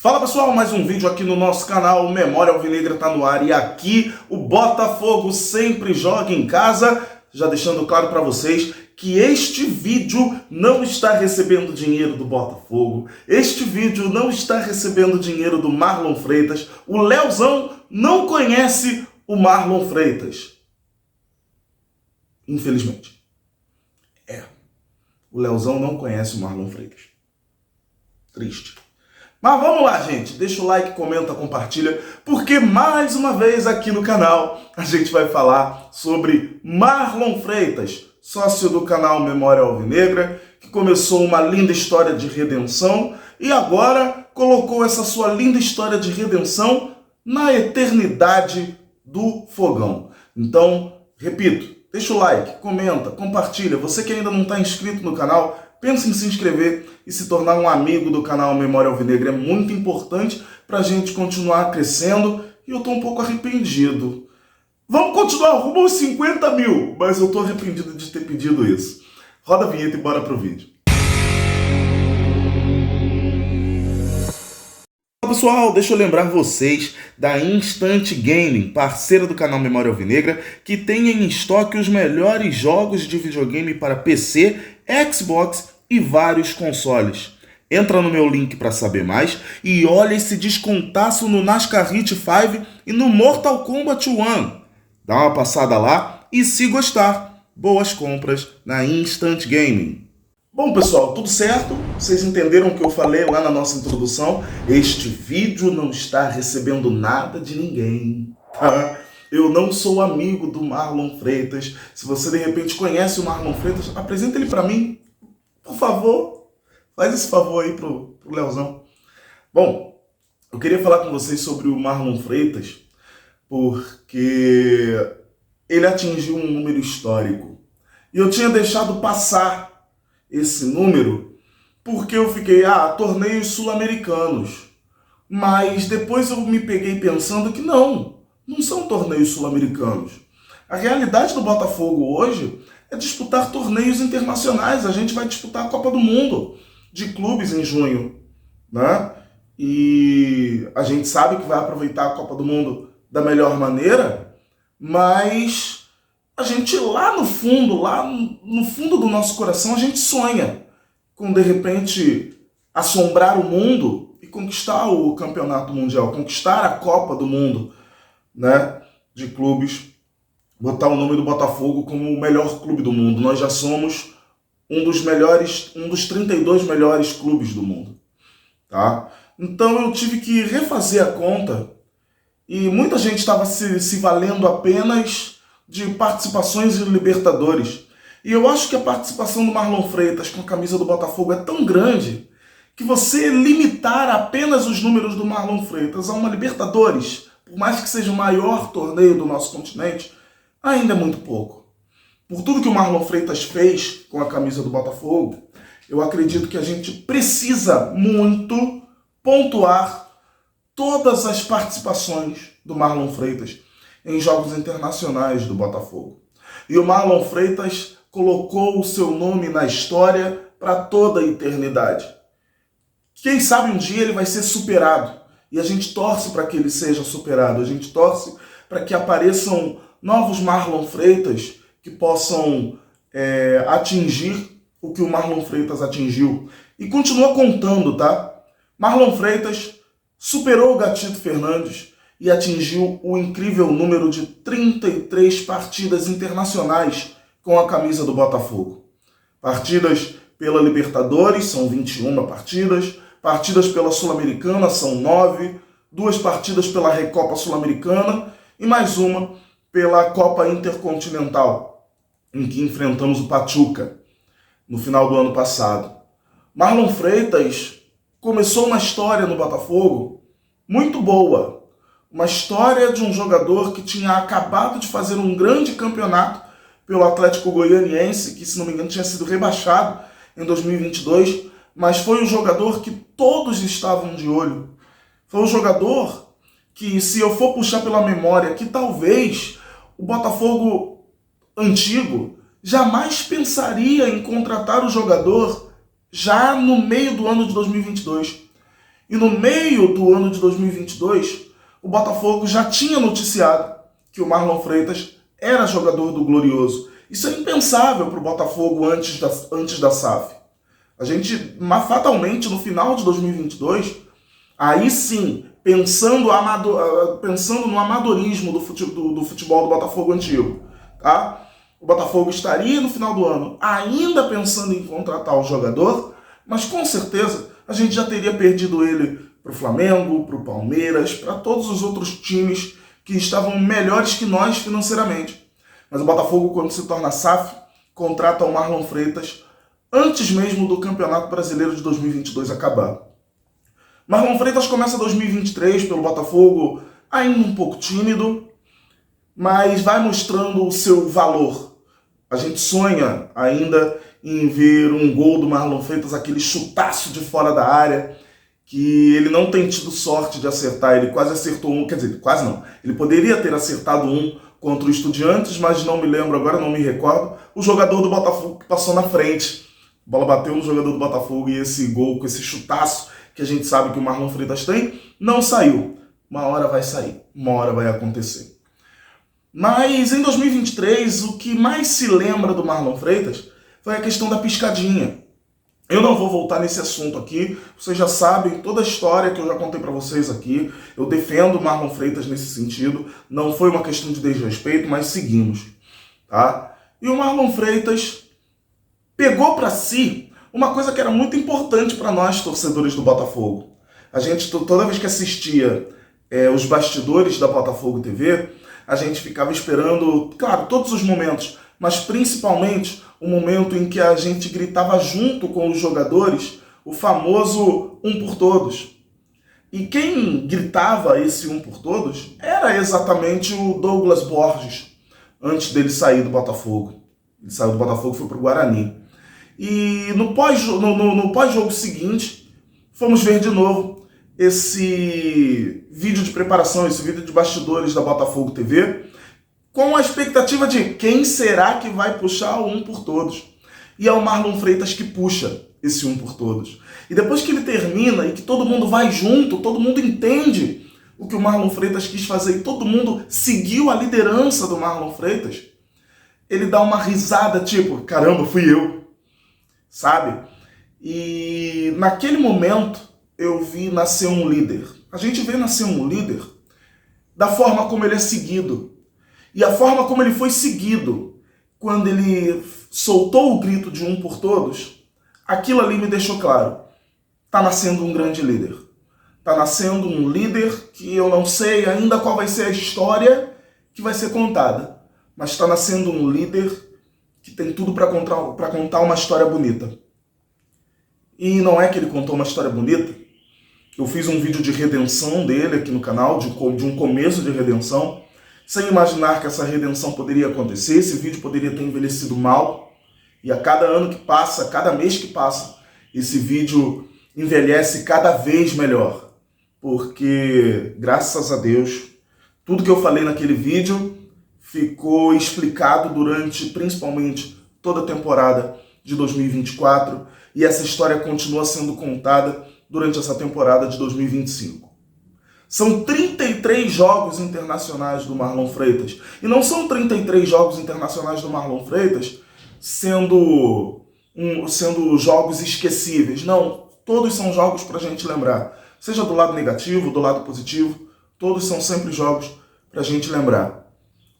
Fala pessoal, mais um vídeo aqui no nosso canal, Memória Alvinegra tá no ar e aqui o Botafogo sempre joga em casa, já deixando claro para vocês que este vídeo não está recebendo dinheiro do Botafogo, este vídeo não está recebendo dinheiro do Marlon Freitas, o Leozão não conhece o Marlon Freitas, infelizmente. O Leozão não conhece o Marlon Freitas. Triste. Mas vamos lá, gente. Deixa o like, comenta, compartilha, porque mais uma vez aqui no canal a gente vai falar sobre Marlon Freitas, sócio do canal Memória Alvinegra, que começou uma linda história de redenção e agora colocou essa sua linda história de redenção na eternidade do fogão. Então, repito, deixa o like, comenta, compartilha. Você que ainda não está inscrito no canal, pensa em se inscrever e se tornar um amigo do canal Memória Alvinegra. É muito importante para a gente continuar crescendo e eu estou um pouco arrependido. Vamos continuar rumo aos 50 mil, mas eu estou arrependido de ter pedido isso. Roda a vinheta e bora pro vídeo. Pessoal, deixa eu lembrar vocês da Instant Gaming, parceira do canal Memória Alvinegra, que tem em estoque os melhores jogos de videogame para PC, Xbox e vários consoles. Entra no meu link para saber mais e olha esse descontaço no NASCAR Heat 5 e no Mortal Kombat 1. Dá uma passada lá e, se gostar, boas compras na Instant Gaming. Bom, pessoal, tudo certo? Vocês entenderam o que eu falei lá na nossa introdução? Este vídeo não está recebendo nada de ninguém, tá? Eu não sou amigo do Marlon Freitas. Se você, de repente, conhece o Marlon Freitas, apresenta ele para mim, por favor. Faz esse favor aí pro Leozão. Bom, eu queria falar com vocês sobre o Marlon Freitas, porque ele atingiu um número histórico. E eu tinha deixado passar esse número porque eu fiquei, torneios sul-americanos. Mas depois eu me peguei pensando que não são torneios sul-americanos. A realidade do Botafogo hoje é disputar torneios internacionais. A gente vai disputar a Copa do Mundo de clubes em junho, né? E a gente sabe que vai aproveitar a Copa do Mundo da melhor maneira, mas a gente lá no fundo do nosso coração, a gente sonha com, de repente, assombrar o mundo e conquistar o campeonato mundial, conquistar a Copa do Mundo, né, de clubes, botar o nome do Botafogo como o melhor clube do mundo. Nós já somos um dos 32 melhores clubes do mundo, tá? Então eu tive que refazer a conta e muita gente estava se valendo apenas de participações em Libertadores. E eu acho que a participação do Marlon Freitas com a camisa do Botafogo é tão grande que você limitar apenas os números do Marlon Freitas a uma Libertadores, por mais que seja o maior torneio do nosso continente, ainda é muito pouco. Por tudo que o Marlon Freitas fez com a camisa do Botafogo, eu acredito que a gente precisa muito pontuar todas as participações do Marlon Freitas em jogos internacionais do Botafogo. E o Marlon Freitas colocou o seu nome na história para toda a eternidade. Quem sabe um dia ele vai ser superado. E a gente torce para que ele seja superado. A gente torce para que apareçam novos Marlon Freitas que possam atingir o que o Marlon Freitas atingiu. E continua contando, tá? Marlon Freitas superou o Gatito Fernandes e atingiu o incrível número de 33 partidas internacionais com a camisa do Botafogo. Partidas pela Libertadores, são 21 partidas. Partidas pela Sul-Americana, são 9. 2 partidas pela Recopa Sul-Americana e mais uma pela Copa Intercontinental, em que enfrentamos o Pachuca no final do ano passado. Marlon Freitas começou uma história no Botafogo muito boa. Uma história de um jogador que tinha acabado de fazer um grande campeonato pelo Atlético Goianiense, que, se não me engano, tinha sido rebaixado em 2022, mas foi um jogador que todos estavam de olho. Foi um jogador que, se eu for puxar pela memória, que talvez o Botafogo antigo jamais pensaria em contratar o jogador já no meio do ano de 2022. E no meio do ano de 2022, o Botafogo já tinha noticiado que o Marlon Freitas era jogador do Glorioso. Isso é impensável para o Botafogo antes da SAF. A gente, fatalmente, no final de 2022, aí sim, pensando no amadorismo do futebol do Botafogo antigo, tá? O Botafogo estaria no final do ano ainda pensando em contratar o jogador, mas com certeza a gente já teria perdido ele para o Flamengo, para o Palmeiras, para todos os outros times que estavam melhores que nós financeiramente. Mas o Botafogo, quando se torna SAF, contrata o Marlon Freitas antes mesmo do Campeonato Brasileiro de 2022 acabar. Marlon Freitas começa 2023 pelo Botafogo ainda um pouco tímido, mas vai mostrando o seu valor. A gente sonha ainda em ver um gol do Marlon Freitas, aquele chutaço de fora da área, que ele não tem tido sorte de acertar. Ele quase acertou um, quer dizer, quase não. Ele poderia ter acertado um contra o Estudiantes, mas não me lembro agora, não me recordo. O jogador do Botafogo que passou na frente. A bola bateu no jogador do Botafogo e esse gol, com esse chutaço que a gente sabe que o Marlon Freitas tem, não saiu. Uma hora vai sair, uma hora vai acontecer. Mas em 2023, o que mais se lembra do Marlon Freitas foi a questão da piscadinha. Eu não vou voltar nesse assunto aqui, vocês já sabem toda a história que eu já contei para vocês aqui. Eu defendo o Marlon Freitas nesse sentido, não foi uma questão de desrespeito, mas seguimos, tá? E o Marlon Freitas pegou para si uma coisa que era muito importante para nós, torcedores do Botafogo. A gente, toda vez que assistia os bastidores da Botafogo TV, a gente ficava esperando, claro, todos os momentos, mas principalmente o momento em que a gente gritava junto com os jogadores o famoso um por todos. E quem gritava esse um por todos era exatamente o Douglas Borges, antes dele sair do Botafogo. Ele saiu do Botafogo e foi para o Guarani. E no pós-jogo seguinte, fomos ver de novo esse vídeo de preparação, esse vídeo de bastidores da Botafogo TV, com a expectativa de quem será que vai puxar o um por todos. E é o Marlon Freitas que puxa esse um por todos. E depois que ele termina e que todo mundo vai junto, todo mundo entende o que o Marlon Freitas quis fazer e todo mundo seguiu a liderança do Marlon Freitas, ele dá uma risada tipo, caramba, fui eu, sabe? E naquele momento eu vi nascer um líder. A gente vê nascer um líder da forma como ele é seguido. E a forma como ele foi seguido, quando ele soltou o grito de um por todos, aquilo ali me deixou claro. Tá nascendo um grande líder. Tá nascendo um líder que eu não sei ainda qual vai ser a história que vai ser contada. Mas tá nascendo um líder que tem tudo para contar uma história bonita. E não é que ele contou uma história bonita. Eu fiz um vídeo de redenção dele aqui no canal, de um começo de redenção, sem imaginar que essa redenção poderia acontecer. Esse vídeo poderia ter envelhecido mal. E a cada ano que passa, a cada mês que passa, esse vídeo envelhece cada vez melhor. Porque, graças a Deus, tudo que eu falei naquele vídeo ficou explicado durante, principalmente, toda a temporada de 2024. E essa história continua sendo contada durante essa temporada de 2025. São 33 jogos internacionais do Marlon Freitas. E não são 33 jogos internacionais do Marlon Freitas sendo jogos esquecíveis. Não, todos são jogos para a gente lembrar. Seja do lado negativo, do lado positivo, todos são sempre jogos para a gente lembrar.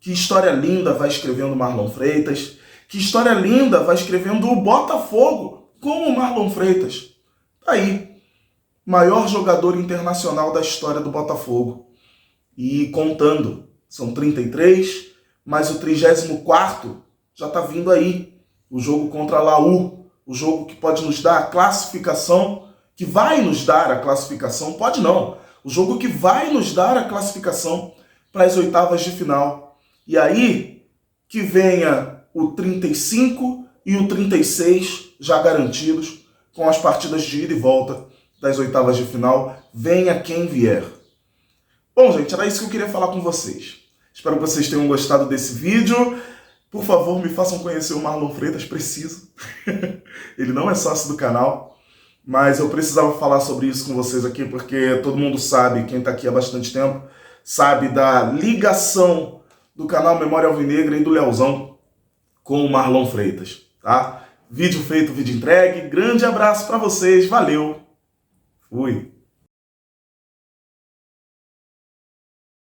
Que história linda vai escrevendo o Marlon Freitas. Que história linda vai escrevendo o Botafogo com o Marlon Freitas. Tá aí. Maior jogador internacional da história do Botafogo. E contando, são 33, mas o 34º já está vindo aí. O jogo contra a Laú, o jogo que pode nos dar a classificação, que vai nos dar a classificação, pode não, o jogo que vai nos dar a classificação para as oitavas de final. E aí que venha o 35 e o 36 já garantidos, com as partidas de ida e volta das oitavas de final, venha quem vier. Bom, gente, era isso que eu queria falar com vocês. Espero que vocês tenham gostado desse vídeo. Por favor, me façam conhecer o Marlon Freitas, preciso. Ele não é sócio do canal. mas eu precisava falar sobre isso com vocês aqui, porque todo mundo sabe, quem está aqui há bastante tempo, sabe da ligação do canal Memória Alvinegra e do Leozão com o Marlon Freitas, tá? Vídeo feito, vídeo entregue. Grande abraço para vocês, valeu, fui!